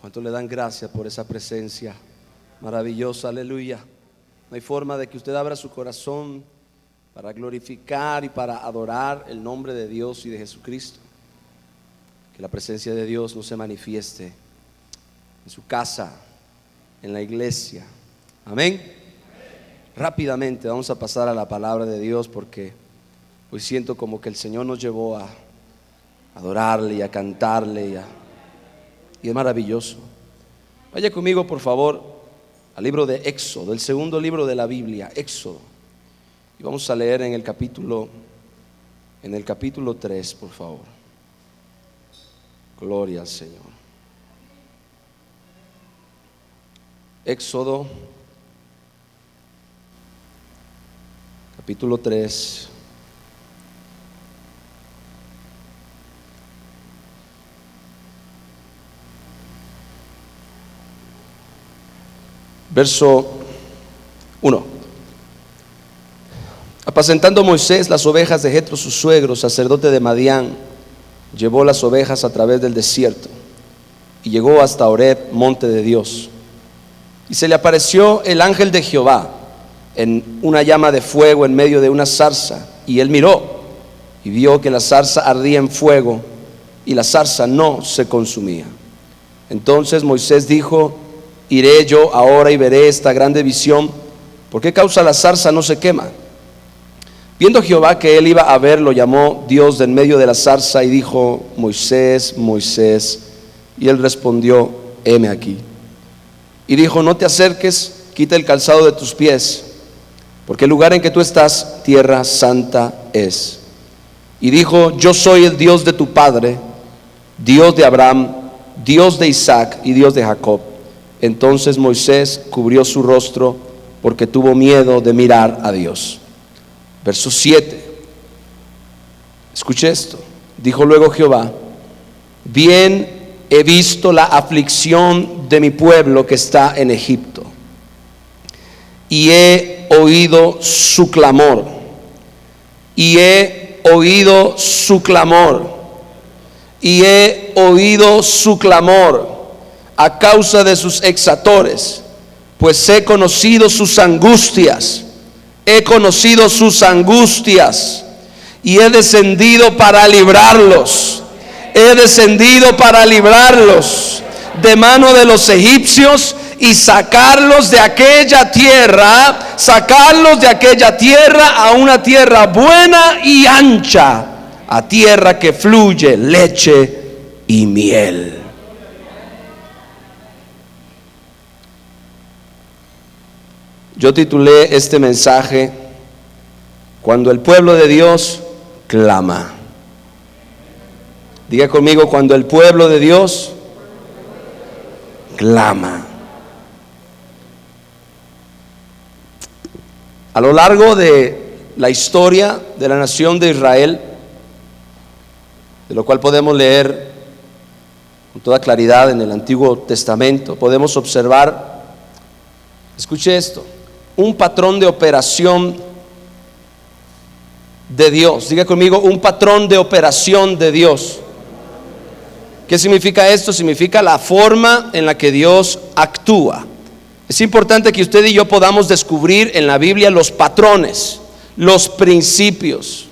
¿Cuánto le dan gracias por esa presencia maravillosa? Aleluya. No hay forma de que usted abra su corazón para glorificar y para adorar el nombre de Dios y de Jesucristo. Que la presencia de Dios no se manifieste en su casa, en la iglesia. Amén. Rápidamente vamos a pasar a la palabra de Dios, porque hoy siento como que el Señor nos llevó a adorarle y a cantarle y es maravilloso. Vaya conmigo por favor al libro de Éxodo, el segundo libro de la Biblia, Éxodo. Y vamos a leer en el capítulo 3, por favor. Gloria al Señor. Éxodo capítulo 3. Verso 1. Apacentando Moisés las ovejas de Jetro su suegro, sacerdote de Madián, llevó las ovejas a través del desierto y llegó hasta Horeb, monte de Dios. Y se le apareció el ángel de Jehová en una llama de fuego en medio de una zarza, y él miró y vio que la zarza ardía en fuego y la zarza no se consumía. Entonces Moisés dijo: iré yo ahora y veré esta grande visión. ¿Por qué causa la zarza no se quema? Viendo Jehová que él iba a ver, lo llamó Dios de en medio de la zarza y dijo: Moisés, Moisés. Y él respondió: heme aquí. Y dijo: no te acerques, quita el calzado de tus pies, porque el lugar en que tú estás, tierra santa es. Y dijo: yo soy el Dios de tu padre, Dios de Abraham, Dios de Isaac y Dios de Jacob. Entonces Moisés cubrió su rostro porque tuvo miedo de mirar a Dios. Verso 7. Escuche esto. Dijo luego Jehová: bien he visto la aflicción de mi pueblo que está en Egipto, y he oído su clamor, y he oído su clamor, y he oído su clamor a causa de sus exactores, pues he conocido sus angustias, he conocido sus angustias, y he descendido para librarlos, he descendido para librarlos de mano de los egipcios y sacarlos de aquella tierra, a una tierra buena y ancha, a tierra que fluye leche y miel. Yo titulé este mensaje: cuando el pueblo de Dios clama. Diga conmigo: cuando el pueblo de Dios clama. A lo largo de la historia de la nación de Israel, de lo cual podemos leer con toda claridad en el Antiguo Testamento, podemos observar, escuche esto, un patrón de operación de Dios. Diga conmigo: un patrón de operación de Dios. ¿Qué significa esto? Significa la forma en la que Dios actúa. Es importante que usted y yo podamos descubrir en la Biblia los patrones, los principios.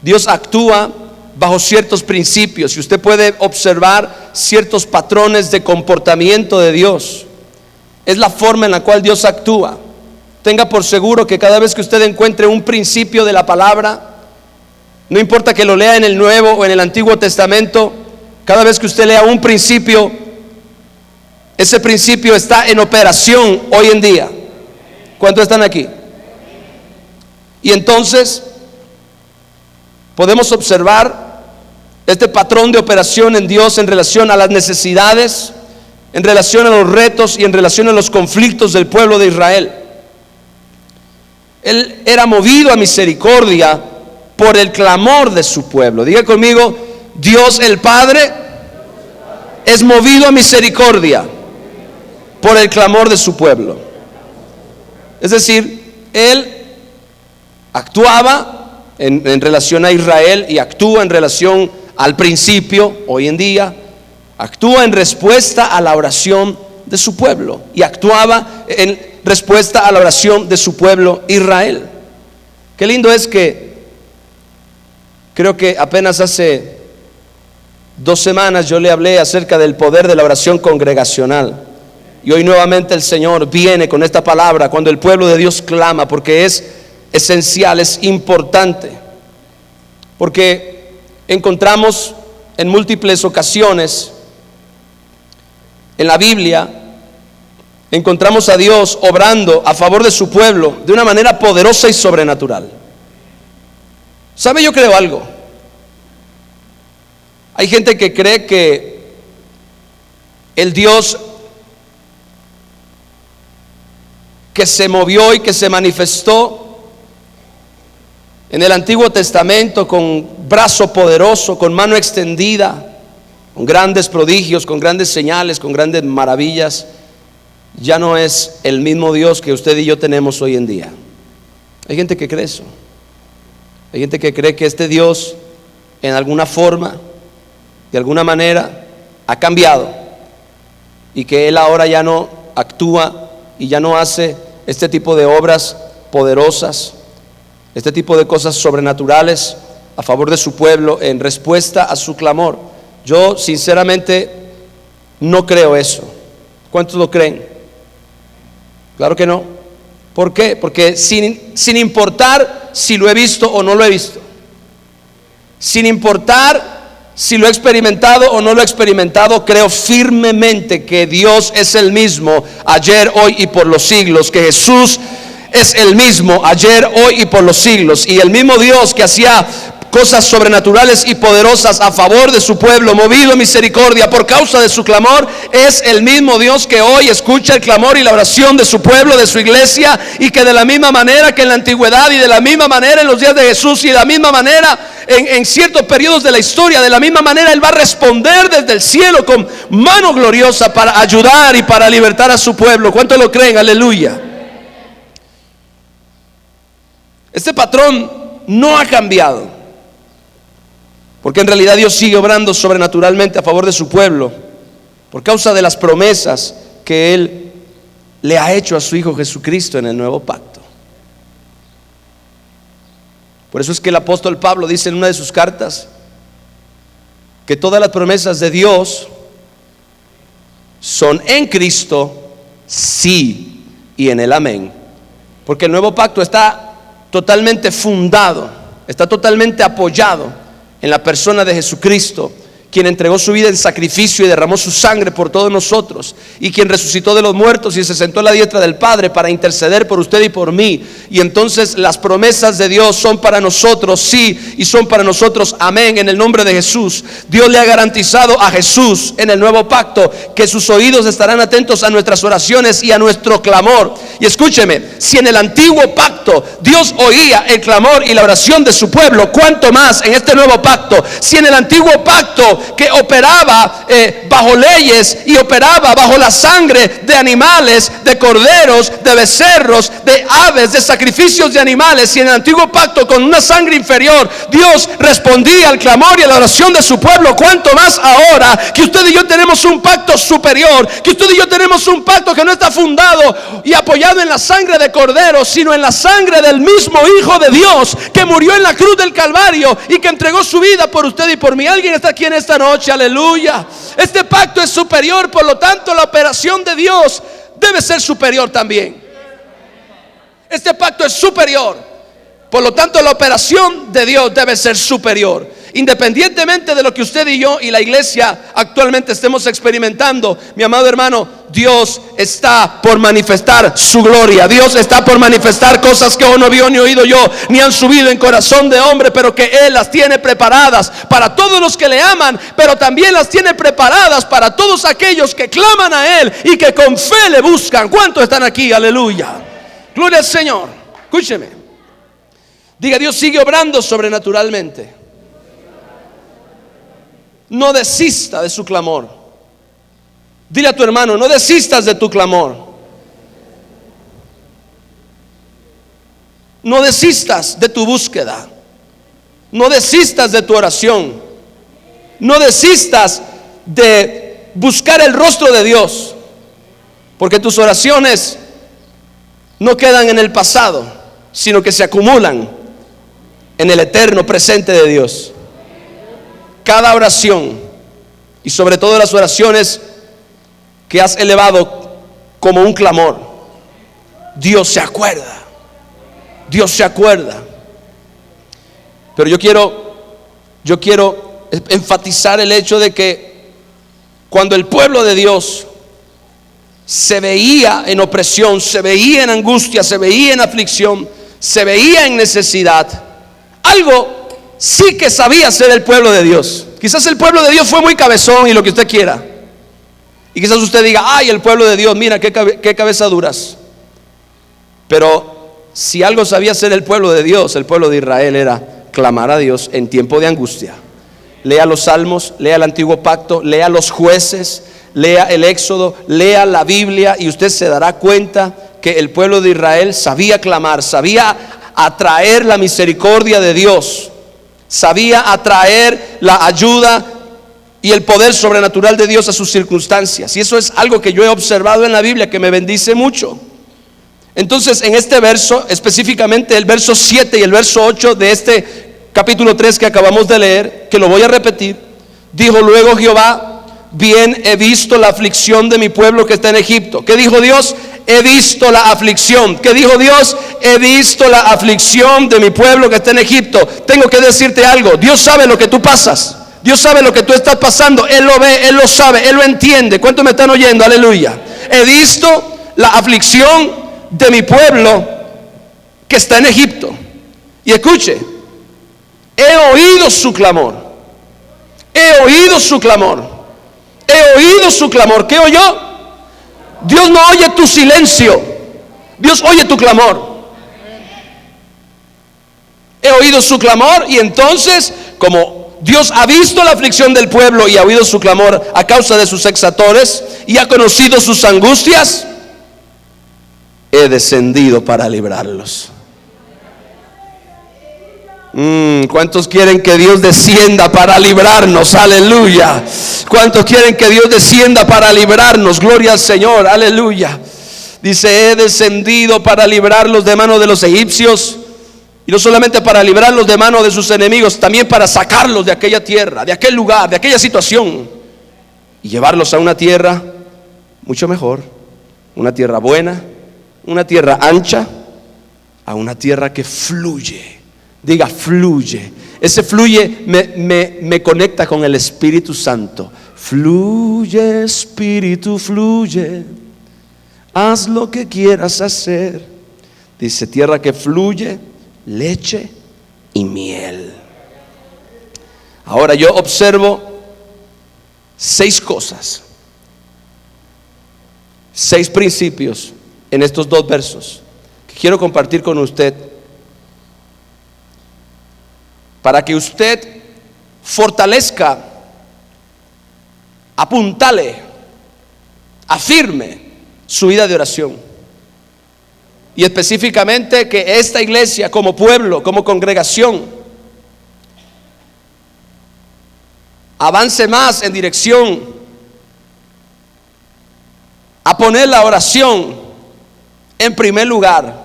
Dios actúa bajo ciertos principios y usted puede observar ciertos patrones de comportamiento de Dios. Es la forma en la cual Dios actúa. Tenga por seguro que cada vez que usted encuentre un principio de la palabra, no importa que lo lea en el Nuevo o en el Antiguo Testamento, cada vez que usted lea un principio, ese principio está en operación hoy en día. ¿Cuántos están aquí? Y entonces podemos observar este patrón de operación en Dios en relación a las necesidades, en relación a los retos y en relación a los conflictos del pueblo de Israel. Él era movido a misericordia por el clamor de su pueblo. Diga conmigo: Dios el Padre es movido a misericordia por el clamor de su pueblo. Es decir, Él actuaba en relación a Israel y actúa en relación al principio hoy en día Actúa en respuesta a la oración de su pueblo, y actuaba en respuesta a la oración de su pueblo Israel. Qué lindo es que creo que apenas hace 2 semanas yo le hablé acerca del poder de la oración congregacional, y hoy nuevamente el Señor viene con esta palabra cuando el pueblo de Dios clama, porque es esencial, es importante, porque encontramos en múltiples ocasiones en la Biblia, encontramos a Dios obrando a favor de su pueblo de una manera poderosa y sobrenatural. ¿Sabe? Yo creo algo. Hay gente que cree que el Dios que se movió y que se manifestó en el Antiguo Testamento con brazo poderoso, con mano extendida, con grandes prodigios, con grandes señales, con grandes maravillas, ya no es el mismo Dios que usted y yo tenemos hoy en día. Hay gente que cree eso. Hay gente que cree que este Dios en alguna forma, de alguna manera, ha cambiado, y que Él ahora ya no actúa y ya no hace este tipo de obras poderosas, este tipo de cosas sobrenaturales a favor de su pueblo en respuesta a su clamor. Yo sinceramente no creo eso. ¿Cuántos lo creen? Claro que no. ¿Por qué? Porque sin importar si lo he visto o no lo he visto, sin importar si lo he experimentado o no lo he experimentado, creo firmemente que Dios es el mismo ayer, hoy y por los siglos, que Jesús es el mismo ayer, hoy y por los siglos, y el mismo Dios que hacía cosas sobrenaturales y poderosas a favor de su pueblo, movido a misericordia por causa de su clamor, es el mismo Dios que hoy escucha el clamor y la oración de su pueblo, de su iglesia, y que de la misma manera que en la antigüedad, y de la misma manera en los días de Jesús, y de la misma manera en ciertos periodos de la historia, de la misma manera Él va a responder desde el cielo con mano gloriosa para ayudar y para libertar a su pueblo. ¿Cuántos lo creen? Aleluya. Este patrón no ha cambiado, porque en realidad Dios sigue obrando sobrenaturalmente a favor de su pueblo por causa de las promesas que Él le ha hecho a su Hijo Jesucristo en el nuevo pacto. Por eso es que el apóstol Pablo dice en una de sus cartas que todas las promesas de Dios son en Cristo, sí, y en el amén. Porque el nuevo pacto está totalmente fundado, está totalmente apoyado en la persona de Jesucristo, quien entregó su vida en sacrificio y derramó su sangre por todos nosotros, y quien resucitó de los muertos y se sentó a la diestra del Padre para interceder por usted y por mí. Y entonces las promesas de Dios son para nosotros, sí, y son para nosotros, amén, en el nombre de Jesús. Dios le ha garantizado a Jesús en el nuevo pacto que sus oídos estarán atentos a nuestras oraciones y a nuestro clamor. Y escúcheme, si en el antiguo pacto Dios oía el clamor y la oración de su pueblo, cuánto más en este nuevo pacto. Si en el antiguo pacto, que operaba bajo leyes y operaba bajo la sangre de animales, de corderos, de becerros, de aves, de sacrificios de animales, y en el antiguo pacto con una sangre inferior Dios respondía al clamor y a la oración de su pueblo, cuánto más ahora que usted y yo tenemos un pacto superior, que usted y yo tenemos un pacto que no está fundado y apoyado en la sangre de corderos, sino en la sangre del mismo Hijo de Dios, que murió en la cruz del Calvario y que entregó su vida por usted y por mí. Alguien está aquí en esta noche, aleluya. Este pacto es superior, por lo tanto la operación de Dios debe ser superior también. Este pacto es superior, por lo tanto la operación de Dios debe ser superior. Independientemente de lo que usted y yo y la iglesia actualmente estemos experimentando, mi amado hermano, Dios está por manifestar su gloria. Dios está por manifestar cosas que aún no vio ni oído yo, ni han subido en corazón de hombre, pero que Él las tiene preparadas para todos los que le aman, pero también las tiene preparadas para todos aquellos que claman a Él y que con fe le buscan. ¿Cuántos están aquí? Aleluya. Gloria al Señor. Escúcheme. Diga: Dios sigue obrando sobrenaturalmente. No desista de su clamor. Dile a tu hermano: no desistas de tu clamor. No desistas de tu búsqueda. No desistas de tu oración. No desistas de buscar el rostro de Dios, porque tus oraciones no quedan en el pasado, sino que se acumulan en el eterno presente de Dios. Cada oración, y sobre todo las oraciones que has elevado como un clamor, Dios se acuerda. Dios se acuerda. Pero yo quiero enfatizar el hecho de que cuando el pueblo de Dios se veía en opresión, se veía en angustia, se veía en aflicción, se veía en necesidad, algo sí que sabía hacer el pueblo de Dios. Quizás el pueblo de Dios fue muy cabezón y lo que usted quiera, y quizás usted diga: ay, el pueblo de Dios, mira qué cabezaduras. Pero si algo sabía hacer el pueblo de Dios, el pueblo de Israel, era clamar a Dios en tiempo de angustia. Lea los salmos, lea el antiguo pacto, lea los jueces, lea el éxodo, lea la Biblia, y usted se dará cuenta que el pueblo de Israel sabía clamar, sabía atraer la misericordia de Dios, sabía atraer la ayuda y el poder sobrenatural de Dios a sus circunstancias. Y eso es algo que yo he observado en la Biblia, que me bendice mucho. Entonces, en este verso, específicamente el verso 7 y el verso 8 de este capítulo 3 que acabamos de leer, que lo voy a repetir: dijo luego Jehová: bien he visto la aflicción de mi pueblo que está en Egipto. ¿Qué dijo Dios? He visto la aflicción. ¿Qué dijo Dios? He visto la aflicción de mi pueblo que está en Egipto. Tengo que decirte algo: Dios sabe lo que tú pasas, Dios sabe lo que tú estás pasando. Él lo ve, Él lo sabe, Él lo entiende. ¿Cuántos me están oyendo? Aleluya. He visto la aflicción de mi pueblo que está en Egipto. Y escuche: he oído su clamor. He oído su clamor. He oído su clamor. ¿Qué oyó? Dios no oye tu silencio, Dios oye tu clamor. He oído su clamor, y entonces, como Dios ha visto la aflicción del pueblo y ha oído su clamor a causa de sus exactores y ha conocido sus angustias, he descendido para librarlos. ¿Cuántos quieren que Dios descienda para librarnos? Aleluya. ¿Cuántos quieren que Dios descienda para librarnos? Gloria al Señor, aleluya. Dice: he descendido para librarlos de mano de los egipcios. Y no solamente para librarlos de mano de sus enemigos, también para sacarlos de aquella tierra, de aquel lugar, de aquella situación, y llevarlos a una tierra mucho mejor, una tierra buena, una tierra ancha, a una tierra que fluye. Diga: fluye. Ese fluye me conecta con el Espíritu Santo. Fluye, Espíritu, fluye. Haz lo que quieras hacer. Dice: tierra que fluye leche y miel. Ahora yo observo 6 cosas, 6 principios en estos 2 versos que quiero compartir con usted, para que usted fortalezca, apuntale, afirme su vida de oración. Y específicamente que esta iglesia, como pueblo, como congregación, avance más en dirección a poner la oración en primer lugar.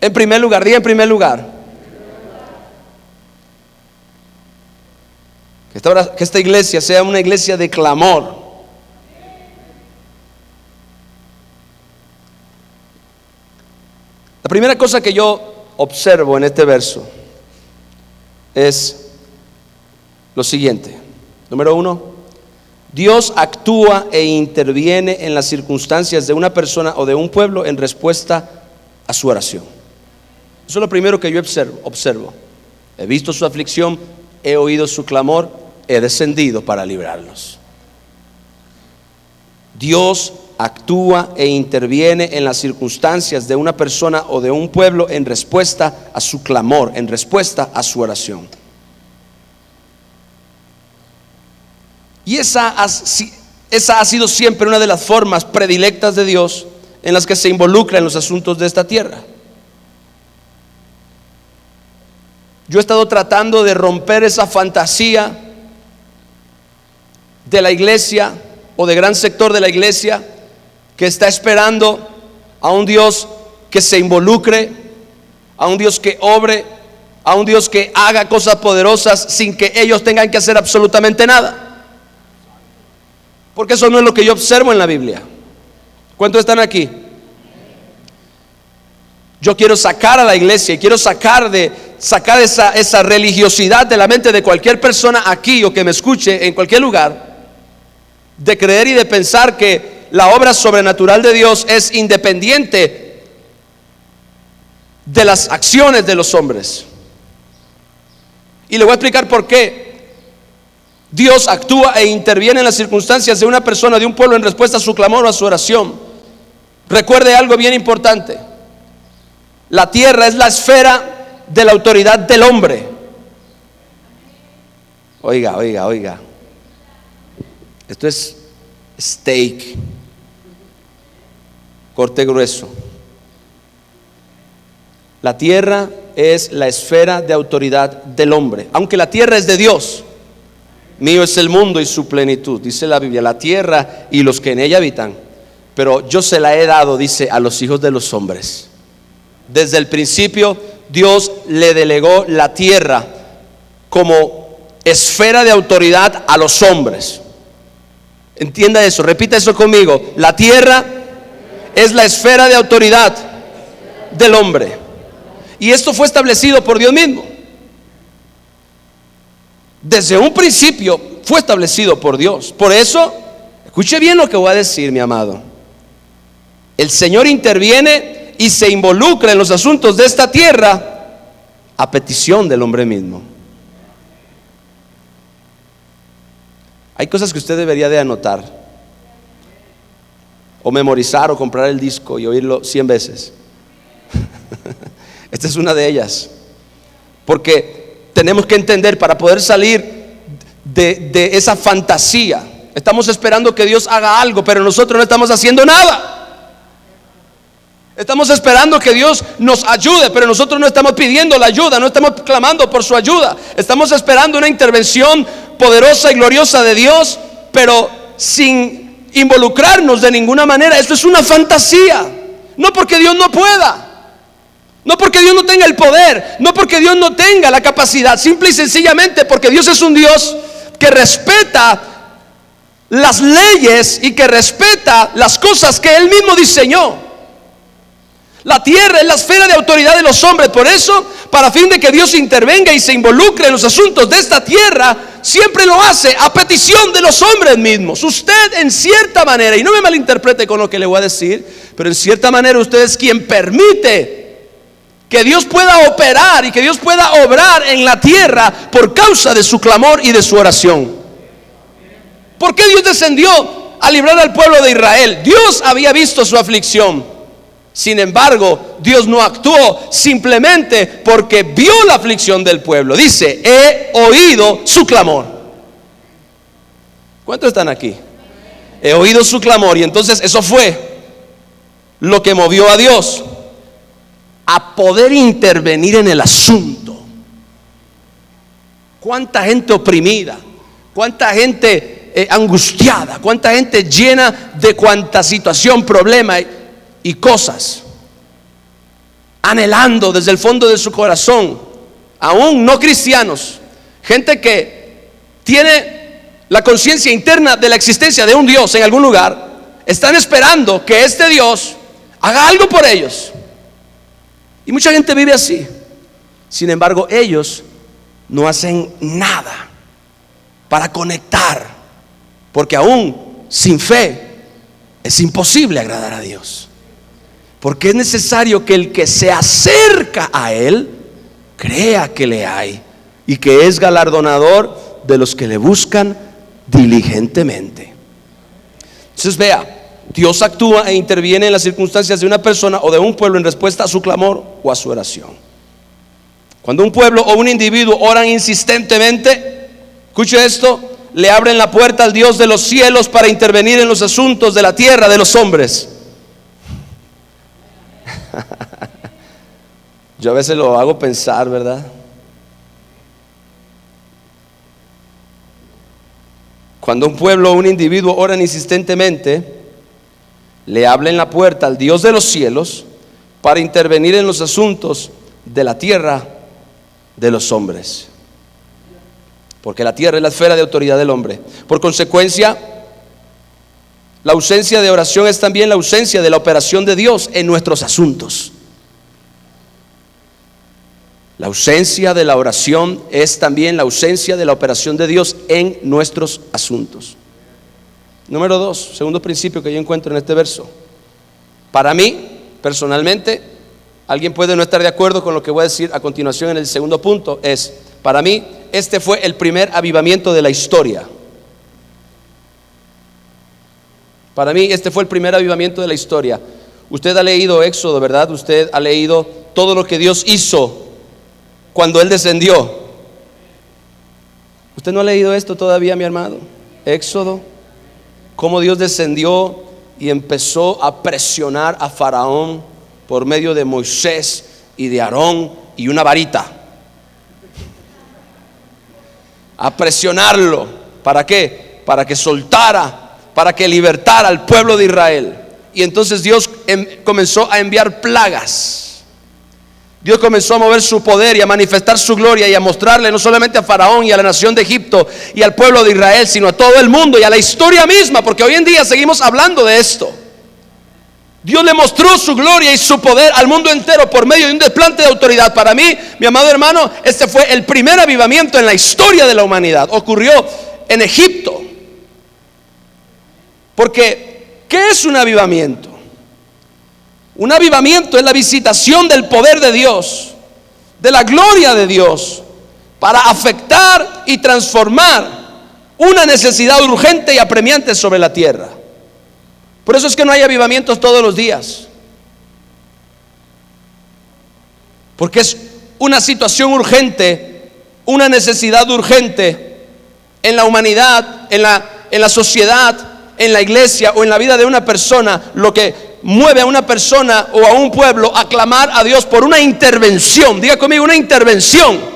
En primer lugar, diga: en primer lugar. Que esta iglesia sea una iglesia de clamor. La primera cosa que yo observo en este verso es lo siguiente. Número 1, Dios actúa e interviene en las circunstancias de una persona o de un pueblo en respuesta a su oración. Eso es lo primero que yo observo. He visto su aflicción, he oído su clamor, he descendido para librarlos. Dios actúa e interviene en las circunstancias de una persona o de un pueblo en respuesta a su clamor, en respuesta a su oración. Y esa ha sido siempre una de las formas predilectas de Dios en las que se involucra en los asuntos de esta tierra. Yo he estado tratando de romper esa fantasía de la iglesia o de gran sector de la iglesia que está esperando a un Dios que se involucre, a un Dios que obre, a un Dios que haga cosas poderosas sin que ellos tengan que hacer absolutamente nada. Porque eso no es lo que yo observo en la Biblia. ¿Cuántos están aquí? Yo quiero sacar a la iglesia y quiero sacar esa religiosidad de la mente de cualquier persona aquí o que me escuche en cualquier lugar, de creer y de pensar que la obra sobrenatural de Dios es independiente de las acciones de los hombres. Y le voy a explicar por qué Dios actúa e interviene en las circunstancias de una persona, de un pueblo, en respuesta a su clamor o a su oración. Recuerde algo bien importante: la tierra es la esfera de la autoridad del hombre. Oiga, oiga, oiga. Esto es steak, corte grueso. La tierra es la esfera de autoridad del hombre. Aunque la tierra es de Dios, mío es el mundo y su plenitud, dice la Biblia, la tierra y los que en ella habitan, pero yo se la he dado, dice, a los hijos de los hombres. Desde el principio Dios le delegó la tierra como esfera de autoridad a los hombres. Entienda eso, repita eso conmigo: la tierra es la esfera de autoridad del hombre. Y esto fue establecido por Dios mismo. Desde un principio fue establecido por Dios. Por eso, escuche bien lo que voy a decir, mi amado. El Señor interviene y se involucra en los asuntos de esta tierra a petición del hombre mismo. Hay cosas que usted debería de anotar, o memorizar, o comprar el disco y oírlo 100 veces. Esta es una de ellas, porque tenemos que entender, para poder salir de esa fantasía. Estamos esperando que Dios haga algo, pero nosotros no estamos haciendo nada. Estamos esperando que Dios nos ayude, pero nosotros no estamos pidiendo la ayuda, no estamos clamando por su ayuda. Estamos esperando una intervención poderosa y gloriosa de Dios, pero sin involucrarnos de ninguna manera. Esto es una fantasía. No porque Dios no pueda, no porque Dios no tenga el poder, no porque Dios no tenga la capacidad, simple y sencillamente porque Dios es un Dios que respeta las leyes y que respeta las cosas que Él mismo diseñó. La tierra es la esfera de autoridad de los hombres. Por eso, para fin de que Dios intervenga y se involucre en los asuntos de esta tierra, siempre lo hace a petición de los hombres mismos. Usted, en cierta manera, y no me malinterprete con lo que le voy a decir, pero en cierta manera usted es quien permite que Dios pueda operar y que Dios pueda obrar en la tierra por causa de su clamor y de su oración. ¿Por qué Dios descendió a librar al pueblo de Israel? Dios había visto su aflicción. Sin embargo, Dios no actuó simplemente porque vio la aflicción del pueblo. Dice: he oído su clamor. ¿Cuántos están aquí? He oído su clamor. Y entonces eso fue lo que movió a Dios a poder intervenir en el asunto. Cuánta gente oprimida, cuánta gente angustiada, cuánta gente llena de cuánta situación, problema y cosas, anhelando desde el fondo de su corazón, aún no cristianos, gente que tiene la conciencia interna de la existencia de un Dios en algún lugar, están esperando que este Dios haga algo por ellos. Y mucha gente vive así. Sin embargo, ellos no hacen nada para conectar, porque aún sin fe es imposible agradar a Dios. Porque es necesario que el que se acerca a Él crea que le hay y que es galardonador de los que le buscan diligentemente. Entonces vea, Dios actúa e interviene en las circunstancias de una persona o de un pueblo en respuesta a su clamor o a su oración. Cuando un pueblo o un individuo oran insistentemente, escuche esto, le abren la puerta al Dios de los cielos para intervenir en los asuntos de la tierra de los hombres. Yo a veces lo hago pensar, ¿verdad? Cuando un pueblo o un individuo oran insistentemente, le habla en la puerta al Dios de los cielos para intervenir en los asuntos de la tierra de los hombres. Porque la tierra es la esfera de autoridad del hombre. Por consecuencia, la ausencia de oración es también la ausencia de la operación de Dios en nuestros asuntos. La ausencia de la oración es también la ausencia de la operación de Dios en nuestros asuntos. Número 2, segundo principio que yo encuentro en este verso. Para mí, personalmente, alguien puede no estar de acuerdo con lo que voy a decir a continuación en el segundo punto. Para mí, este fue el primer avivamiento de la historia. Para mí, este fue el primer avivamiento de la historia. Usted ha leído Éxodo, ¿verdad? Usted ha leído todo lo que Dios hizo cuando Él descendió. ¿Usted no ha leído esto todavía, mi hermano? Éxodo, cómo Dios descendió y empezó a presionar a Faraón por medio de Moisés y de Aarón y una varita. A presionarlo. ¿Para qué? Para que soltara, para que libertara al pueblo de Israel. Y entonces Dios comenzó a enviar plagas. Dios comenzó a mover su poder y a manifestar su gloria y a mostrarle no solamente a Faraón y a la nación de Egipto y al pueblo de Israel, sino a todo el mundo y a la historia misma, porque hoy en día seguimos hablando de esto. Dios le mostró su gloria y su poder al mundo entero por medio de un desplante de autoridad. Para mí, mi amado hermano, este fue el primer avivamiento en la historia de la humanidad. Ocurrió en Egipto. Porque, ¿qué es un avivamiento? Un avivamiento es la visitación del poder de Dios, de la gloria de Dios, para afectar y transformar una necesidad urgente y apremiante sobre la tierra. Por eso es que no hay avivamientos todos los días, porque es una situación urgente, una necesidad urgente en la humanidad, en la sociedad, en la iglesia o en la vida de una persona, lo que mueve a una persona o a un pueblo a clamar a Dios por una intervención. Diga conmigo, una intervención.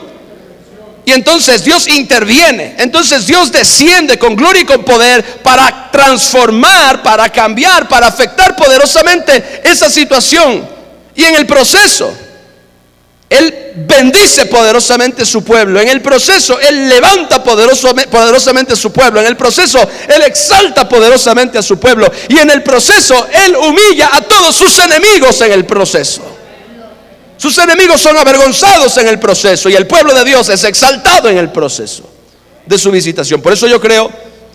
Y entonces Dios interviene. Entonces Dios desciende con gloria y con poder para transformar, para cambiar, para afectar poderosamente esa situación. Y en el proceso Él bendice poderosamente su pueblo. En el proceso Él levanta poderosamente a su pueblo. En el proceso Él exalta poderosamente a su pueblo. Y en el proceso Él humilla a todos sus enemigos en el proceso. Sus enemigos son avergonzados en el proceso y el pueblo de Dios es exaltado en el proceso de su visitación. Por eso yo creo,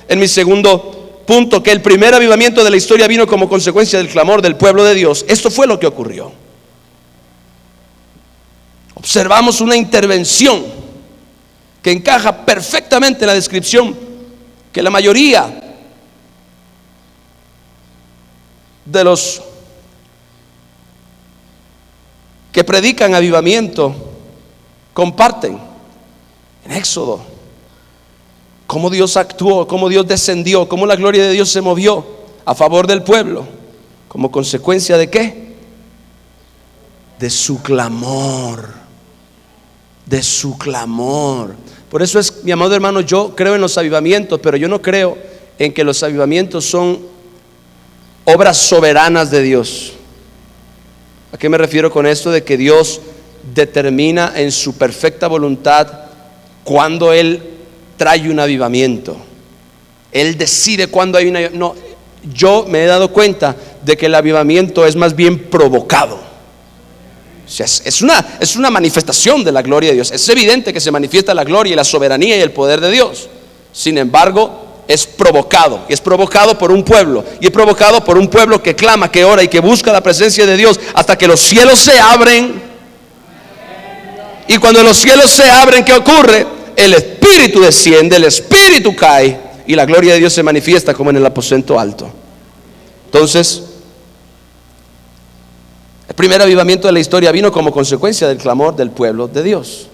en mi segundo punto, que el primer avivamiento de la historia vino como consecuencia del clamor del pueblo de Dios. Esto fue lo que ocurrió. Observamos una intervención que encaja perfectamente en la descripción que la mayoría de los que predican avivamiento comparten. En Éxodo, cómo Dios actuó, cómo Dios descendió, cómo la gloria de Dios se movió a favor del pueblo, como consecuencia ¿de qué? De su clamor. De su clamor. Por eso es, mi amado hermano, yo creo en los avivamientos, pero yo no creo en que los avivamientos son obras soberanas de Dios. ¿A qué me refiero con esto? De que Dios determina en su perfecta voluntad cuando Él trae un avivamiento. Él decide cuándo hay una... No, yo me he dado cuenta de que el avivamiento es más bien provocado. O sea, es una manifestación de la gloria de Dios. Es evidente que se manifiesta la gloria y la soberanía y el poder de Dios. Sin embargo, es provocado. Y es provocado por un pueblo. Y es provocado por un pueblo que clama, que ora y que busca la presencia de Dios hasta que los cielos se abren. Y cuando los cielos se abren, ¿qué ocurre? El Espíritu desciende, el Espíritu cae y la gloria de Dios se manifiesta como en el aposento alto. Entonces, el primer avivamiento de la historia vino como consecuencia del clamor del pueblo de Dios.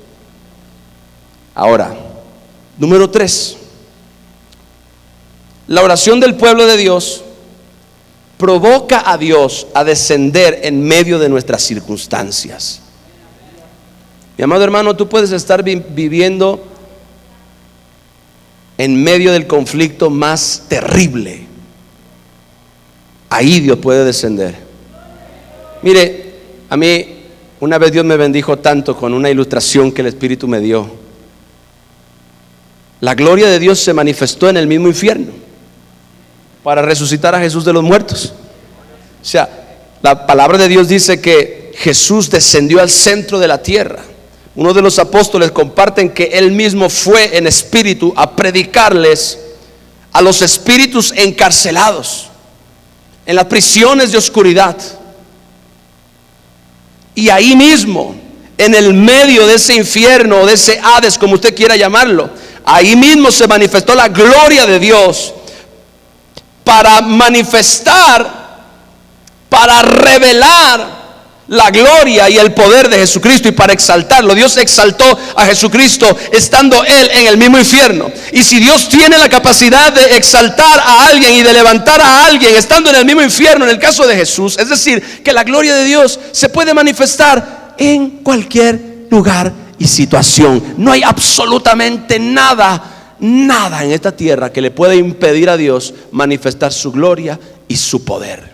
Ahora, número 3. La oración del pueblo de Dios provoca a Dios a descender en medio de nuestras circunstancias. Mi amado hermano, tú puedes estar viviendo en medio del conflicto más terrible, ahí Dios puede descender. Mire, a mí una vez Dios me bendijo tanto con una ilustración que el Espíritu me dio. La gloria de Dios se manifestó en el mismo infierno para resucitar a Jesús de los muertos. O sea, la palabra de Dios dice que Jesús descendió al centro de la tierra. Uno de los apóstoles comparten que él mismo fue en espíritu a predicarles a los espíritus encarcelados en las prisiones de oscuridad. Y ahí mismo, en el medio de ese infierno, de ese Hades, como usted quiera llamarlo, ahí mismo se manifestó la gloria de Dios para manifestar, para revelar la gloria y el poder de Jesucristo y para exaltarlo. Dios exaltó a Jesucristo estando Él en el mismo infierno. Y si Dios tiene la capacidad de exaltar a alguien y de levantar a alguien estando en el mismo infierno, en el caso de Jesús, es decir, que la gloria de Dios se puede manifestar en cualquier lugar y situación. No hay absolutamente nada en esta tierra que le pueda impedir a Dios manifestar su gloria y su poder.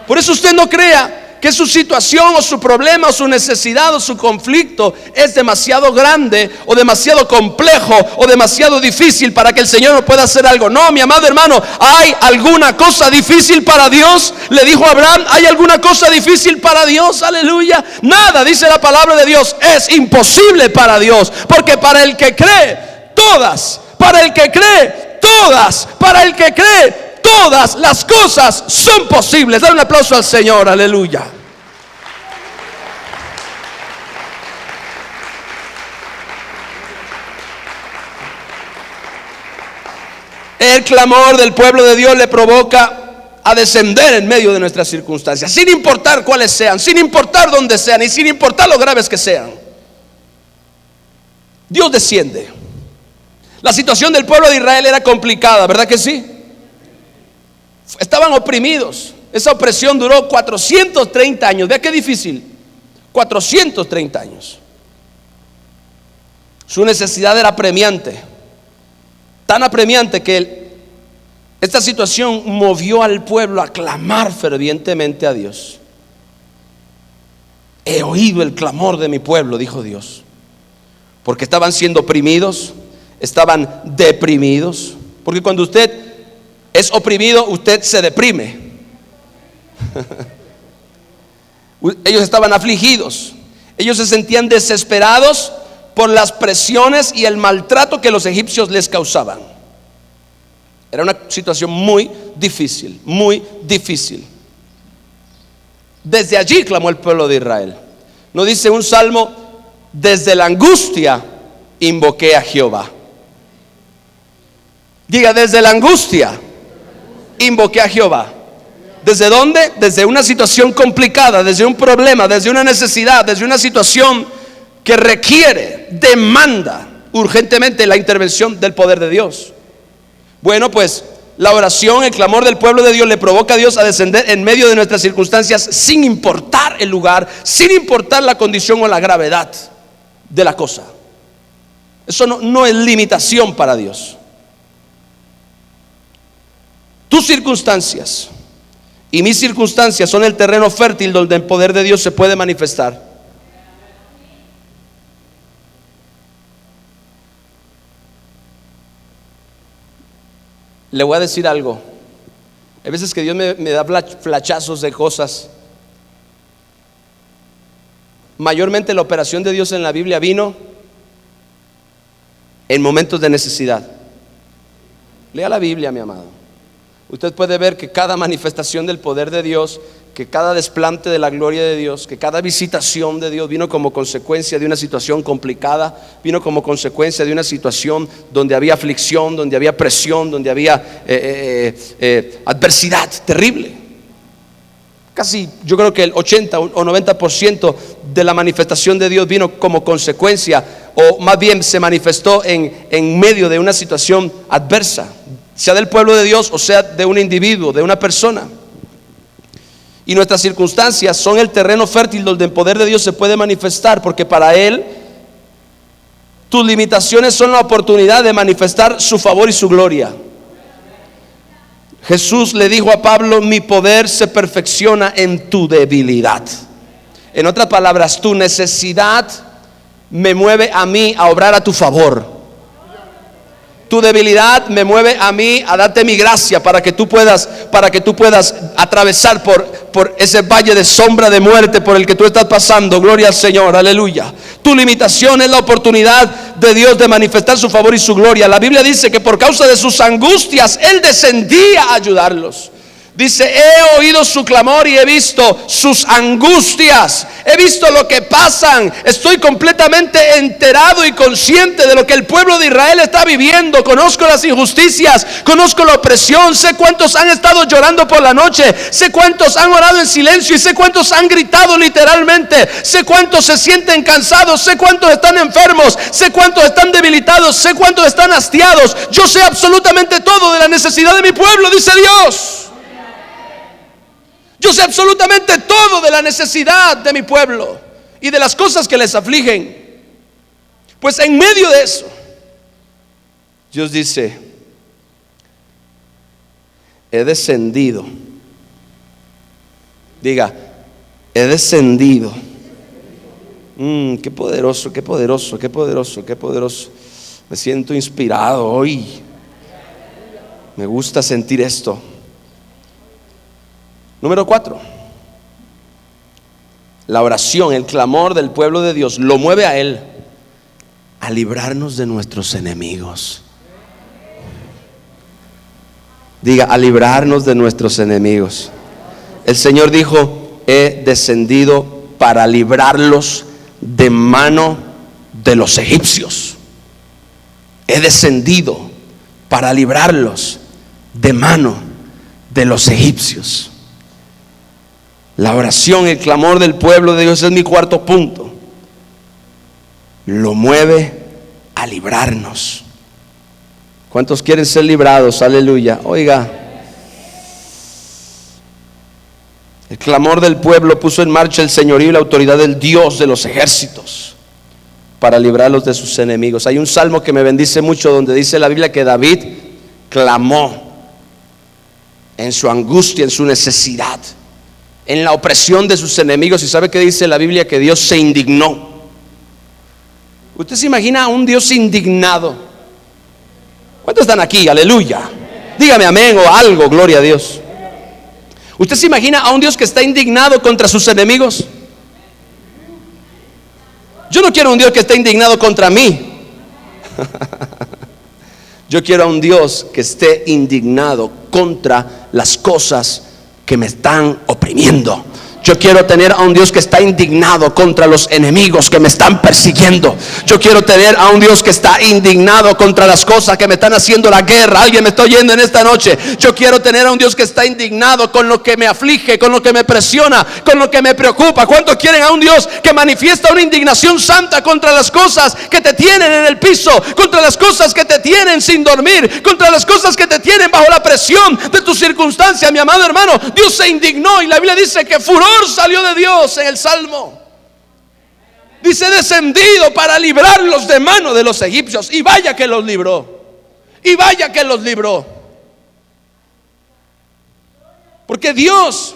Por eso usted no crea que su situación o su problema o su necesidad o su conflicto es demasiado grande o demasiado complejo o demasiado difícil para que el Señor no pueda hacer algo. No, mi amado hermano, ¿hay alguna cosa difícil para Dios? Le dijo Abraham, ¿hay alguna cosa difícil para Dios? Aleluya. Nada, dice la palabra de Dios, es imposible para Dios, porque para el que cree, todas, para el que cree, todas, para el que cree, todas las cosas son posibles. Dale un aplauso al Señor, aleluya. El clamor del pueblo de Dios le provoca a descender en medio de nuestras circunstancias, sin importar cuáles sean, sin importar dónde sean y sin importar lo graves que sean. Dios desciende. La situación del pueblo de Israel era complicada, ¿verdad que sí? Estaban oprimidos. Esa opresión duró 430 años. Vea qué difícil. 430 años. Su necesidad era apremiante. Tan apremiante que esta situación movió al pueblo a clamar fervientemente a Dios. He oído el clamor de mi pueblo, dijo Dios. Porque estaban siendo oprimidos, estaban deprimidos. Porque cuando usted es oprimido, usted se deprime. Ellos estaban afligidos. Ellos se sentían desesperados por las presiones y el maltrato que los egipcios les causaban. Era una situación muy difícil, muy difícil. Desde allí clamó el pueblo de Israel. No dice un salmo, desde la angustia invoqué a Jehová. Diga, desde la angustia invoqué a Jehová. ¿Desde dónde? Desde una situación complicada, desde un problema, desde una necesidad, desde una situación que requiere, demanda urgentemente la intervención del poder de Dios. Bueno, pues la oración, el clamor del pueblo de Dios le provoca a Dios a descender en medio de nuestras circunstancias, sin importar el lugar, sin importar la condición o la gravedad de la cosa. Eso no es limitación para Dios. Tus circunstancias y mis circunstancias son el terreno fértil donde el poder de Dios se puede manifestar. Le voy a decir algo. Hay veces que Dios me da flachazos de cosas. Mayormente la operación de Dios en la Biblia vino en momentos de necesidad. Lea la Biblia, mi amado. Usted puede ver que cada manifestación del poder de Dios, que cada desplante de la gloria de Dios, que cada visitación de Dios vino como consecuencia de una situación complicada, vino como consecuencia de una situación donde había aflicción, donde había presión, donde había adversidad terrible. Casi yo creo que el 80 o 90% de la manifestación de Dios vino como consecuencia, o más bien se manifestó en medio de una situación adversa, sea del pueblo de Dios o sea de un individuo, de una persona. Y nuestras circunstancias son el terreno fértil donde el poder de Dios se puede manifestar, porque para Él Tus limitaciones son la oportunidad de manifestar su favor y su gloria. Jesús le dijo a Pablo: mi poder se perfecciona en tu debilidad. En otras palabras, tu necesidad me mueve a mí a obrar a tu favor. Tu debilidad me mueve a mí a darte mi gracia para que tú puedas atravesar por ese valle de sombra de muerte por el que tú estás pasando. Gloria al Señor, aleluya. Tu limitación es la oportunidad de Dios de manifestar su favor y su gloria. La Biblia dice que por causa de sus angustias Él descendía a ayudarlos. Dice: he oído su clamor y he visto sus angustias. He visto lo que pasan. Estoy completamente enterado y consciente de lo que el pueblo de Israel está viviendo. Conozco las injusticias, conozco la opresión. Sé cuántos han estado llorando por la noche. Sé cuántos han orado en silencio y sé cuántos han gritado literalmente. Sé cuántos se sienten cansados. Sé cuántos están enfermos. Sé cuántos están debilitados. Sé cuántos están hastiados. Yo sé absolutamente todo de la necesidad de mi pueblo, dice Dios. Yo sé absolutamente todo de la necesidad de mi pueblo y de las cosas que les afligen. Pues en medio de eso, Dios dice: he descendido. Diga: he descendido. Qué poderoso, qué poderoso, qué poderoso, qué poderoso. Me siento inspirado hoy. Me gusta sentir esto. Número 4. La oración, el clamor del pueblo de Dios lo mueve a Él a librarnos de nuestros enemigos. Diga: a librarnos de nuestros enemigos. El Señor dijo: he descendido para librarlos de mano de los egipcios. He descendido para librarlos de mano de los egipcios. La oración, el clamor del pueblo de Dios es mi cuarto punto. Lo mueve a librarnos. ¿Cuántos quieren ser librados? Aleluya. Oiga, el clamor del pueblo puso en marcha el señorío y la autoridad del Dios de los ejércitos para librarlos de sus enemigos. Hay un salmo que me bendice mucho donde dice la Biblia que David clamó en su angustia, en su necesidad, en la opresión de sus enemigos. ¿Y sabe qué dice la Biblia? Que Dios se indignó. ¿Usted se imagina a un Dios indignado? ¿Cuántos están aquí? Aleluya. Dígame amén o algo, gloria a Dios. ¿Usted se imagina a un Dios que está indignado contra sus enemigos? Yo no quiero un Dios que esté indignado contra mí. Yo quiero a un Dios que esté indignado contra las cosas que me están oprimiendo. Yo quiero tener a un Dios que está indignado contra los enemigos que me están persiguiendo. Yo quiero tener a un Dios que está indignado contra las cosas que me están haciendo la guerra. Alguien me está oyendo en esta noche. Yo quiero tener a un Dios que está indignado con lo que me aflige, con lo que me presiona, con lo que me preocupa. ¿Cuántos quieren a un Dios que manifiesta una indignación santa contra las cosas que te tienen en el piso, contra las cosas que te tienen sin dormir, contra las cosas que te tienen bajo la presión de tus circunstancias? Mi amado hermano, Dios se indignó y la Biblia dice que furor salió de Dios en el Salmo. Dice: descendido para librarlos de mano de los egipcios. Y vaya que los libró. Y vaya que los libró. Porque Dios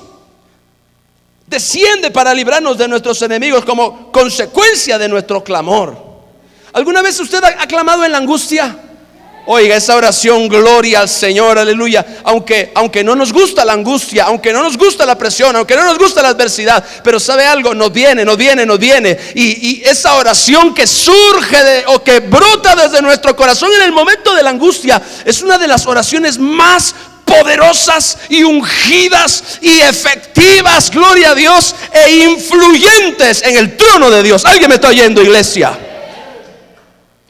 desciende para librarnos de nuestros enemigos como consecuencia de nuestro clamor. ¿Alguna vez usted ha clamado en la angustia? Oiga, esa oración, gloria al Señor, aleluya. Aunque no nos gusta la angustia, aunque no nos gusta la presión, aunque no nos gusta la adversidad, pero sabe algo, nos viene. Y esa oración que surge o que brota desde nuestro corazón en el momento de la angustia es una de las oraciones más poderosas y ungidas y efectivas, gloria a Dios, e influyentes en el trono de Dios. ¿Alguien me está oyendo, iglesia?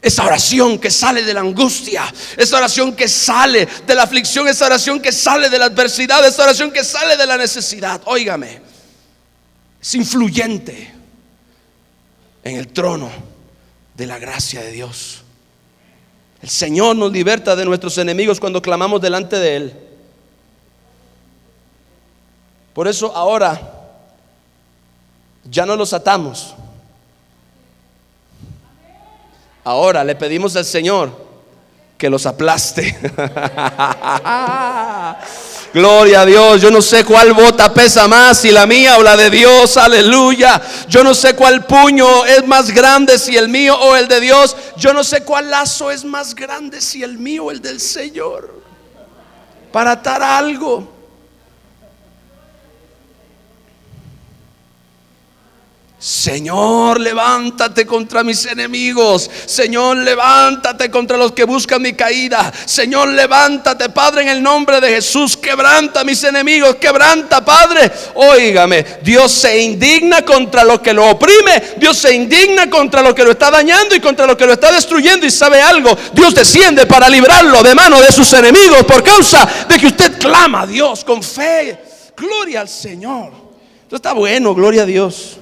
Esa oración que sale de la angustia, esa oración que sale de la aflicción, esa oración que sale de la adversidad, esa oración que sale de la necesidad, óigame, es influyente en el trono de la gracia de Dios. El Señor nos liberta de nuestros enemigos cuando clamamos delante de Él. Por eso ahora ya no los atamos. Ahora le pedimos al Señor que los aplaste. Gloria a Dios. Yo no sé cuál bota pesa más, si la mía o la de Dios. Aleluya. Yo no sé cuál puño es más grande, si el mío o el de Dios. Yo no sé cuál lazo es más grande, si el mío o el del Señor, para atar algo. Señor, levántate contra mis enemigos. Señor, levántate contra los que buscan mi caída. Señor, levántate, Padre, en el nombre de Jesús. Quebranta a mis enemigos, quebranta, Padre. Óigame, Dios se indigna contra lo que lo oprime. Dios se indigna contra lo que lo está dañando y contra lo que lo está destruyendo. Y sabe algo, Dios desciende para librarlo de mano de sus enemigos, por causa de que usted clama a Dios con fe. Gloria al Señor. Esto está bueno, gloria a Dios.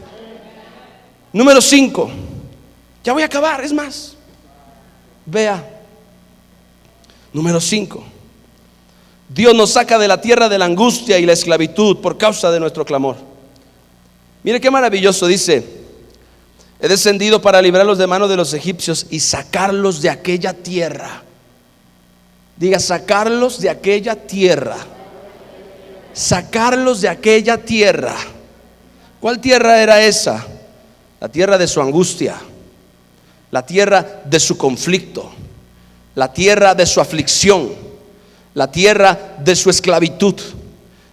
Número 5. Ya voy a acabar, es más. Vea. Número 5. Dios nos saca de la tierra de la angustia y la esclavitud por causa de nuestro clamor. Mire qué maravilloso, dice: he descendido para librarlos de manos de los egipcios y sacarlos de aquella tierra. Diga, sacarlos de aquella tierra. Sacarlos de aquella tierra. ¿Cuál tierra era esa? La tierra de su angustia, la tierra de su conflicto, la tierra de su aflicción, la tierra de su esclavitud,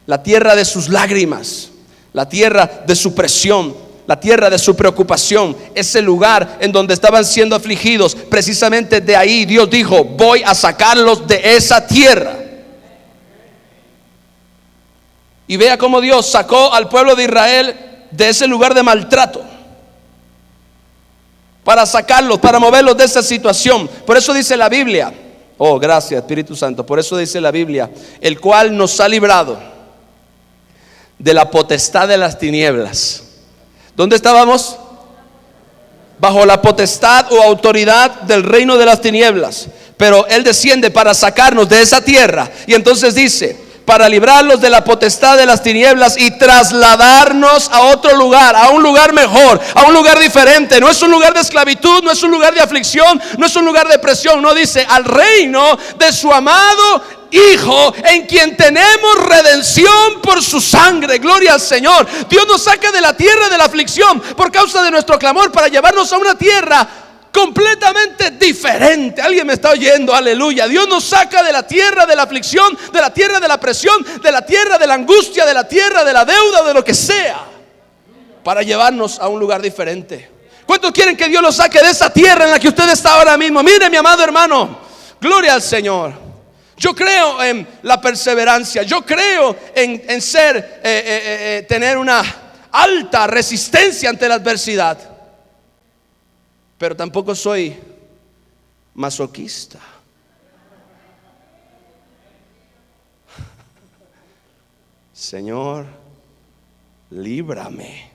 la tierra de sus lágrimas, la tierra de su presión, la tierra de su preocupación. Ese lugar en donde estaban siendo afligidos, precisamente de ahí Dios dijo: voy a sacarlos de esa tierra. Y vea cómo Dios sacó al pueblo de Israel de ese lugar de maltrato, para sacarlos, para moverlos de esa situación. Por eso dice la Biblia, oh, gracias Espíritu Santo, por eso dice la Biblia: el cual nos ha librado de la potestad de las tinieblas. ¿Dónde estábamos? Bajo la potestad o autoridad del reino de las tinieblas. Pero Él desciende para sacarnos de esa tierra. Y entonces dice: para librarlos de la potestad de las tinieblas y trasladarnos a otro lugar, a un lugar mejor, a un lugar diferente. No es un lugar de esclavitud, no es un lugar de aflicción, no es un lugar de presión. No, dice: al reino de su amado Hijo, en quien tenemos redención por su sangre. Gloria al Señor. Dios nos saca de la tierra de la aflicción por causa de nuestro clamor, para llevarnos a una tierra completamente diferente. ¿Alguien me está oyendo? Aleluya. Dios nos saca de la tierra de la aflicción, de la tierra de la presión, de la tierra de la angustia, de la tierra de la deuda, de lo que sea, para llevarnos a un lugar diferente. ¿Cuántos quieren que Dios los saque de esa tierra en la que usted está ahora mismo? Mire, mi amado hermano, gloria al Señor. Yo creo en la perseverancia. Yo creo en tener una alta resistencia ante la adversidad. Pero tampoco soy masoquista. Señor, líbrame.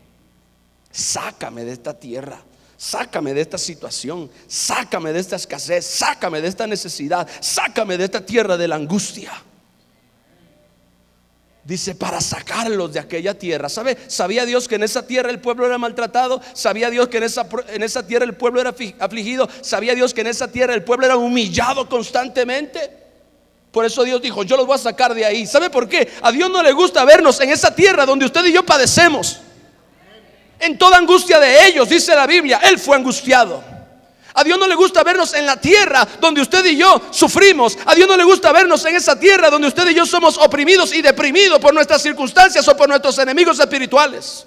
Sácame de esta tierra. Sácame de esta situación. Sácame de esta escasez. Sácame de esta necesidad. Sácame de esta tierra de la angustia. Dice: para sacarlos de aquella tierra. ¿Sabe? ¿Sabía Dios que en esa tierra el pueblo era maltratado? ¿Sabía Dios que en esa tierra el pueblo era afligido? ¿Sabía Dios que en esa tierra el pueblo era humillado constantemente? Por eso Dios dijo: yo los voy a sacar de ahí. ¿Sabe por qué? A Dios no le gusta vernos en esa tierra donde usted y yo padecemos. En toda angustia de ellos, dice la Biblia, Él fue angustiado. A Dios no le gusta vernos en la tierra donde usted y yo sufrimos. A Dios no le gusta vernos en esa tierra donde usted y yo somos oprimidos y deprimidos por nuestras circunstancias o por nuestros enemigos espirituales.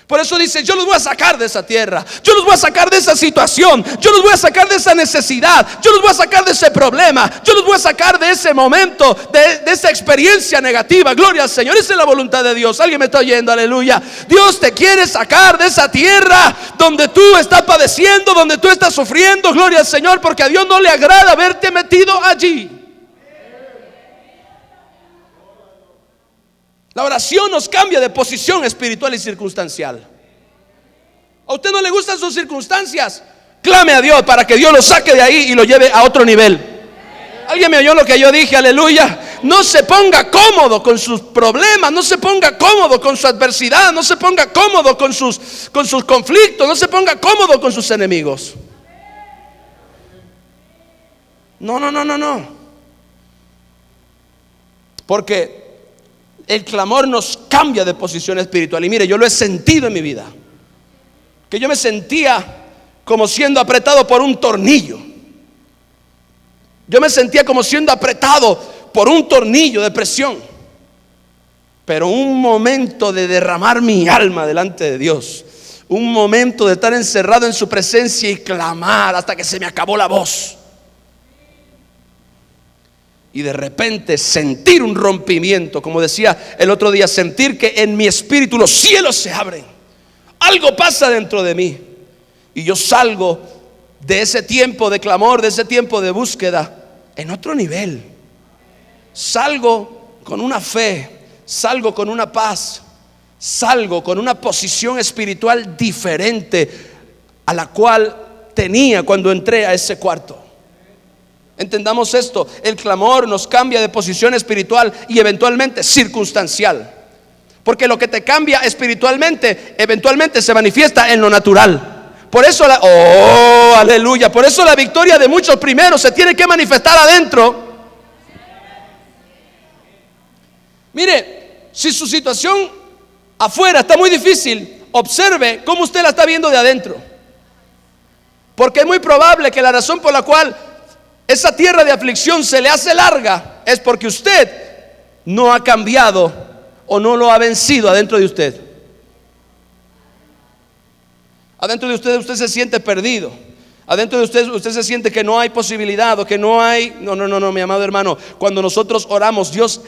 Por eso dice: yo los voy a sacar de esa tierra. Yo los voy a sacar de esa situación. Yo los voy a sacar de esa necesidad. Yo los voy a sacar de ese problema. Yo los voy a sacar de ese momento, de esa experiencia negativa. Gloria al Señor. Esa es la voluntad de Dios. ¿Alguien me está oyendo? Aleluya. Dios te quiere sacar de esa tierra donde tú estás padeciendo, donde tú estás sufriendo. Gloria al Señor, porque a Dios no le agrada verte metido allí. La oración nos cambia de posición espiritual y circunstancial. ¿A usted no le gustan sus circunstancias? Clame a Dios para que Dios lo saque de ahí y lo lleve a otro nivel. ¿Alguien me oyó lo que yo dije? Aleluya. No se ponga cómodo con sus problemas. No se ponga cómodo con su adversidad. No se ponga cómodo con sus conflictos. No se ponga cómodo con sus enemigos. No, no, no, no, no. Porque el clamor nos cambia de posición espiritual. Y mire, yo lo he sentido en mi vida, que yo me sentía como siendo apretado por un tornillo. Yo me sentía como siendo apretado por un tornillo de presión. Pero un momento de derramar mi alma delante de Dios, un momento de estar encerrado en su presencia y clamar hasta que se me acabó la voz, y de repente sentir un rompimiento, como decía el otro día, sentir que en mi espíritu los cielos se abren. Algo pasa dentro de mí y yo salgo de ese tiempo de clamor, de ese tiempo de búsqueda, en otro nivel. Salgo con una fe, salgo con una paz, salgo con una posición espiritual diferente a la cual tenía cuando entré a ese cuarto. Entendamos esto: el clamor nos cambia de posición espiritual y eventualmente circunstancial. Porque lo que te cambia espiritualmente eventualmente se manifiesta en lo natural. Por eso aleluya, por eso la victoria de muchos primero se tiene que manifestar adentro. Mire, si su situación afuera está muy difícil, observe cómo usted la está viendo de adentro. Porque es muy probable que la razón por la cual esa tierra de aflicción se le hace larga es porque usted no ha cambiado o no lo ha vencido adentro de usted. Adentro de usted se siente perdido. Adentro de usted se siente que no hay posibilidad o que no hay. No, mi amado hermano. Cuando nosotros oramos, Dios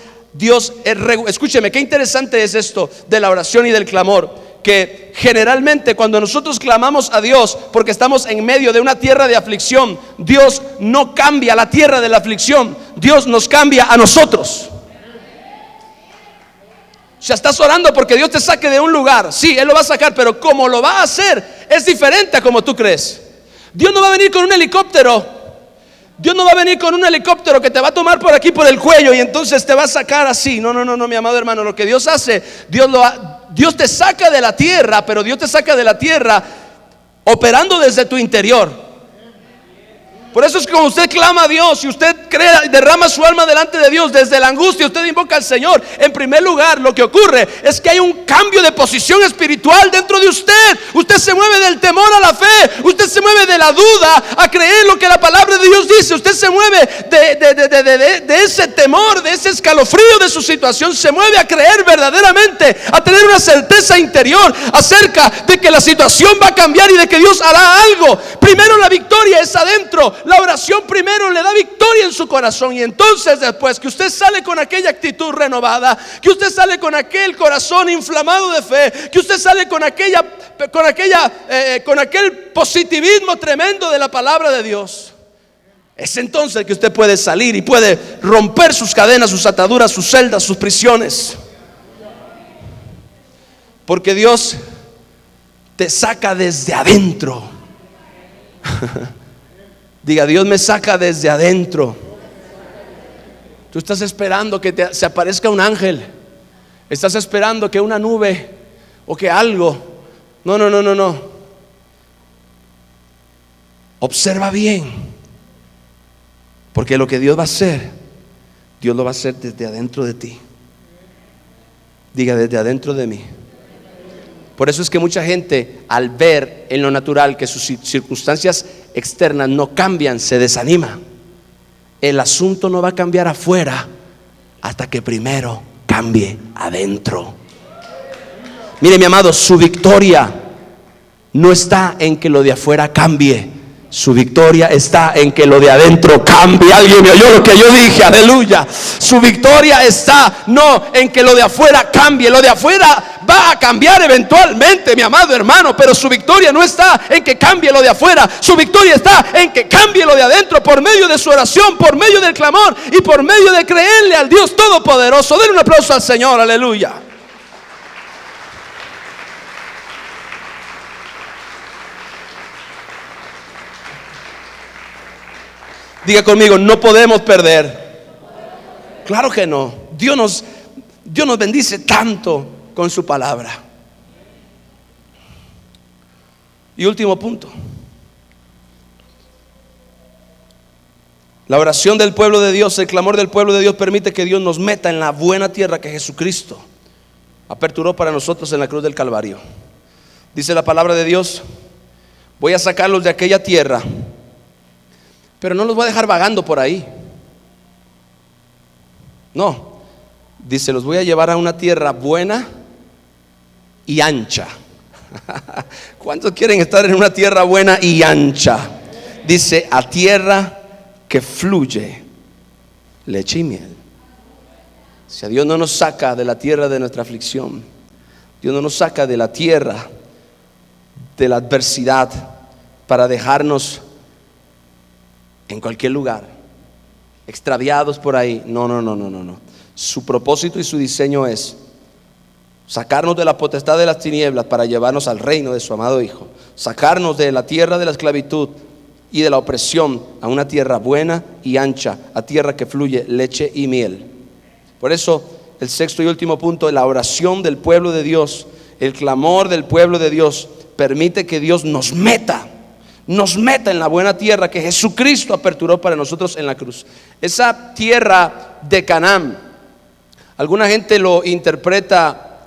escúcheme, qué interesante es esto de la oración y del clamor. Que generalmente cuando nosotros clamamos a Dios porque estamos en medio de una tierra de aflicción, Dios no cambia la tierra de la aflicción, Dios nos cambia a nosotros. O sea, estás orando porque Dios te saque de un lugar. Sí, Él lo va a sacar, pero como lo va a hacer es diferente a como tú crees. Dios no va a venir con un helicóptero. Dios no va a venir con un helicóptero que te va a tomar por aquí por el cuello y entonces te va a sacar así. No, mi amado hermano. Lo que Dios hace, Dios te saca de la tierra, pero Dios te saca de la tierra operando desde tu interior. Por eso es que cuando usted clama a Dios y usted cree, derrama su alma delante de Dios, desde la angustia usted invoca al Señor. En primer lugar, lo que ocurre es que hay un cambio de posición espiritual dentro de usted. Usted se mueve del temor a la fe. Usted se mueve de la duda a creer lo que la palabra de Dios dice. Usted se mueve de ese temor, de ese escalofrío de su situación. Se mueve a creer verdaderamente, a tener una certeza interior acerca de que la situación va a cambiar y de que Dios hará algo. Primero la victoria es adentro. La oración primero le da victoria en su corazón, y entonces después que usted sale con aquella actitud renovada, que usted sale con aquel corazón inflamado de fe, que usted sale con aquel positivismo tremendo de la palabra de Dios, es entonces que usted puede salir y puede romper sus cadenas, sus ataduras, sus celdas, sus prisiones. Porque Dios te saca desde adentro. Diga: Dios me saca desde adentro. Tú estás esperando que se aparezca un ángel. Estás esperando que una nube o que algo. No. Observa bien. Porque lo que Dios va a hacer, Dios lo va a hacer desde adentro de ti. Diga: desde adentro de mí. Por eso es que mucha gente, al ver en lo natural que sus circunstancias externas no cambian, se desanima. El asunto no va a cambiar afuera hasta que primero cambie adentro. Mire, mi amado, su victoria no está en que lo de afuera cambie. Su victoria está en que lo de adentro cambie. Alguien me oyó lo que yo dije, aleluya. Su victoria está no en que lo de afuera cambie. Lo de afuera va a cambiar eventualmente, mi amado hermano, pero su victoria no está en que cambie lo de afuera. Su victoria está en que cambie lo de adentro, por medio de su oración, por medio del clamor y por medio de creerle al Dios Todopoderoso. Den un aplauso al Señor, aleluya. Diga conmigo: no podemos perder. Claro que no. Dios nos bendice tanto con su palabra. Y último punto: La oración del pueblo de Dios, el clamor del pueblo de Dios permite que Dios nos meta en la buena tierra que Jesucristo aperturó para nosotros en la cruz del Calvario. Dice la palabra de Dios: voy a sacarlos de aquella tierra, pero no los voy a dejar vagando por ahí. No, dice, los voy a llevar a una tierra buena y ancha. ¿Cuántos quieren estar en una tierra buena y ancha? Dice, a tierra que fluye leche y miel. Si a Dios no nos saca de la tierra de nuestra aflicción, Dios no nos saca de la tierra de la adversidad para dejarnos en cualquier lugar, extraviados por ahí. No. Su propósito y su diseño es sacarnos de la potestad de las tinieblas para llevarnos al reino de su amado Hijo, sacarnos de la tierra de la esclavitud y de la opresión a una tierra buena y ancha, a tierra que fluye leche y miel. Por eso el sexto y último punto, la oración del pueblo de Dios, el clamor del pueblo de Dios permite que Dios nos meta en la buena tierra que Jesucristo aperturó para nosotros en la cruz. Esa tierra de Canaán, alguna gente lo interpreta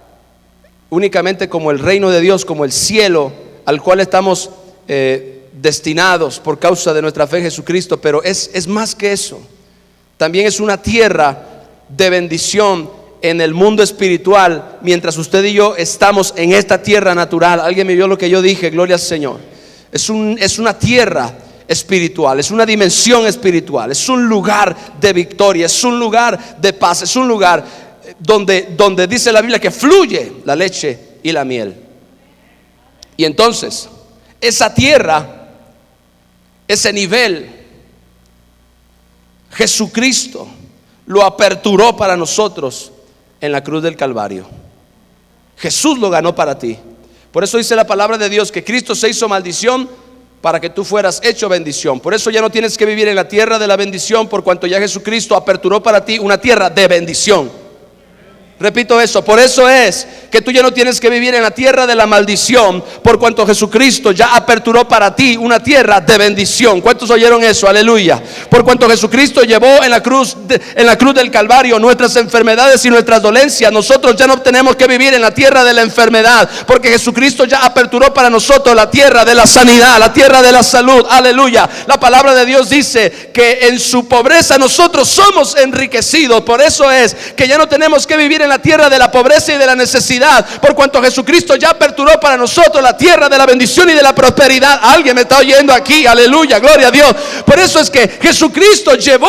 únicamente como el reino de Dios, como el cielo al cual estamos destinados por causa de nuestra fe en Jesucristo, pero es más que eso. También es una tierra de bendición en el mundo espiritual, mientras usted y yo estamos en esta tierra natural. ¿Alguien me vio lo que yo dije? Gloria al Señor. Es una tierra espiritual, es una dimensión espiritual, es un lugar de victoria, es un lugar de paz, es un lugar donde dice la Biblia que fluye la leche y la miel. Y entonces esa tierra, ese nivel, Jesucristo lo aperturó para nosotros en la cruz del Calvario. Jesús lo ganó para ti. Por eso dice la palabra de Dios que Cristo se hizo maldición para que tú fueras hecho bendición. Por eso ya no tienes que vivir en la tierra de la bendición, por cuanto ya Jesucristo aperturó para ti una tierra de bendición. Repito eso, por eso es que tú ya no tienes que vivir en la tierra de la maldición, por cuanto Jesucristo ya aperturó para ti una tierra de bendición. ¿Cuántos oyeron eso? Aleluya. Por cuanto Jesucristo llevó en la cruz del Calvario nuestras enfermedades y nuestras dolencias, nosotros ya no tenemos que vivir en la tierra de la enfermedad, porque Jesucristo ya aperturó para nosotros la tierra de la sanidad, la tierra de la salud. Aleluya. La palabra de Dios dice que en su pobreza nosotros somos enriquecidos. Por eso es que ya no tenemos que vivir en la tierra de la pobreza y de la necesidad, por cuanto Jesucristo ya aperturó para nosotros la tierra de la bendición y de la prosperidad. Alguien me está oyendo aquí, aleluya, gloria a Dios. Por eso es que Jesucristo llevó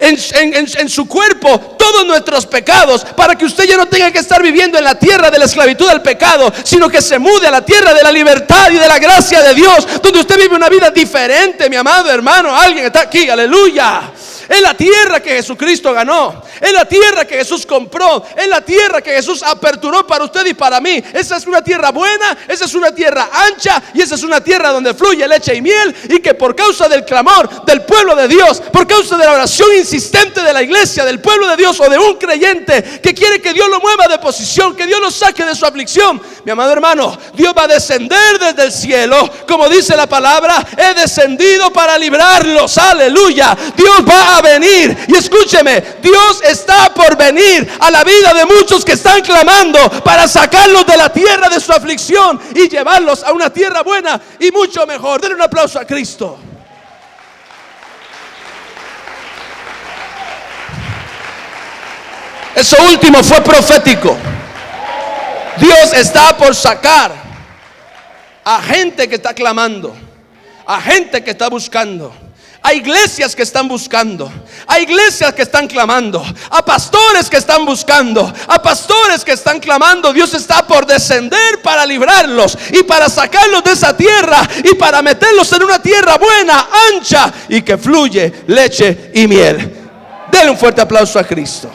en su cuerpo todos nuestros pecados, para que usted ya no tenga que estar viviendo en la tierra de la esclavitud al pecado, sino que se mude a la tierra de la libertad y de la gracia de Dios, donde usted vive una vida diferente, mi amado hermano. Alguien está aquí, aleluya. Es la tierra que Jesucristo ganó, es la tierra que Jesús compró, es la tierra que Jesús aperturó para usted y para mí. Esa es una tierra buena, esa es una tierra ancha, y esa es una tierra donde fluye leche y miel, y que por causa del clamor del pueblo de Dios, por causa de la oración insistente de la iglesia, del pueblo de Dios o de un creyente que quiere que Dios lo mueva de posición, que Dios lo saque de su aflicción, mi amado hermano, Dios va a descender desde el cielo, como dice la palabra: he descendido para librarlos. Aleluya. Dios va a venir, y escúcheme, Dios está por venir a la vida de muchos que están clamando para sacarlos de la tierra de su aflicción y llevarlos a una tierra buena y mucho mejor. Denle un aplauso a Cristo. Eso último fue profético. Dios está por sacar a gente que está clamando, a gente que está buscando. Hay iglesias que están buscando, hay iglesias que están clamando, a pastores que están buscando, a pastores que están clamando. Dios está por descender para librarlos y para sacarlos de esa tierra y para meterlos en una tierra buena, ancha y que fluye leche y miel. Denle un fuerte aplauso a Cristo.